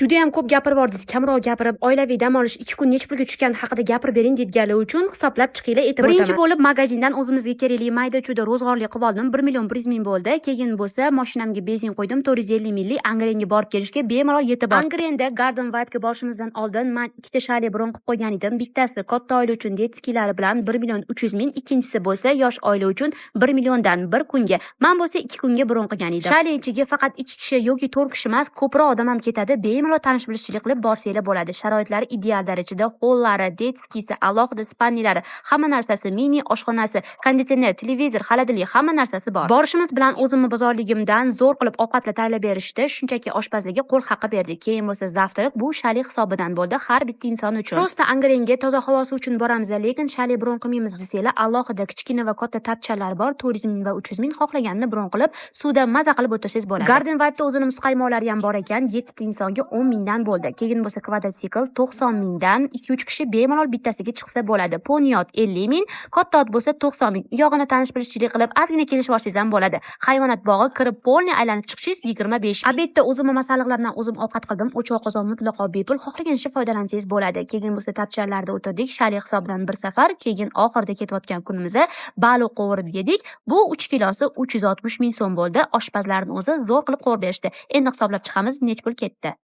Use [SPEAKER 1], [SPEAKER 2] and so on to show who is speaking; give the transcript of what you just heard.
[SPEAKER 1] Juda ham ko'p gapirib yubordingiz. Kamroq gapirib, oilaviy dam olish 2 kun necha pulga tushgani haqida gapirib bering deganlar uchun hisoblab chiqinglar, aytib o'taman. Birinchi bo'lib magazindan o'zimizga kerakli mayda-chuyda ro'zg'orli qilib oldim. 1 million 100 ming bo'ldi. Keyin bo'lsa mashinamga benzin qo'ydim. 450 minglik Angrenga borib kelishga bemalol yetib bordim. Angrenda Garden Vibe ga borishimizdan oldin men ikkita shali bron qilib qo'ygan edim. Bittasi katta oila uchun detskilari bilan 1 million 300 ming, ikkinchisi bo'lsa yosh oila uchun 1 milliondan 1 kunga. Men bo'lsa 2 kunga bron qilgan edim. Shali ichiga faqat 2 kishi yoki 4 kishi emas, ko'proq odam ham ketadi. Bemalol tanish bilishchilik qilib borsanglar bo'ladi. Sharoitlari ideal darajada, hollari, detskisi, alohida spannilari, hamma narsasi, mini oshxonasi, konditsioner, televizor, xolodilnik, hamma narsasi bor. Borishimiz bilan o'zimni bozorligimdan zo'r qilib ovqatlar tayyorlab berishdi. Shunchaki oshpazlarga qo'l haqqi berdik. Keyin bo'lsa zavtrak bu shali hisobidan bo'ldi har bitta inson uchun. Prosta Angrenga toza havosi uchun boramiz, lekin shali bron qilmaymiz desanglar, alohida kichkina va katta tapchalar bor. 400 ming va 300 ming xohlaganini bron qilib, suvda maza qilib o'tirsangiz bo'ladi. Garden Vibe'da o'zining muzqaymoqlari ham bor ekan. 7 ta insonga 10 mingdan bo'ldi. Keyin bo'lsa kvadrotsikl 90 mingdan 2-3 kishi bemalol bittasiga chiqsa bo'ladi. Poniyot 50 ming, katta ot bo'lsa 90 ming. Uyog'ini tanish bilishchilik qilib, ozgina kelishib olsangiz ham bo'ladi. Hayvonot bog'i kirib polni aylanib chiqishingiz 25. Obedda o'zimni masalliqlar bilan o'zim ovqat qildim. O'choq qozon mutlaqo bepul, xohlagancha foydalansangiz bo'ladi. Keyin bo'lsa tapchalarda o'tirdik, shali hisobidan bir safar, keyin oxirida ketayotgan kunimizda baliq qovurib yedik. Bu 3 kilosi 360 ming so'm bo'ldi. Oshpazlarning o'zi zo'r qilib qovurib berishdi. Endi hisoblab chiqamiz, nech pul ketdi.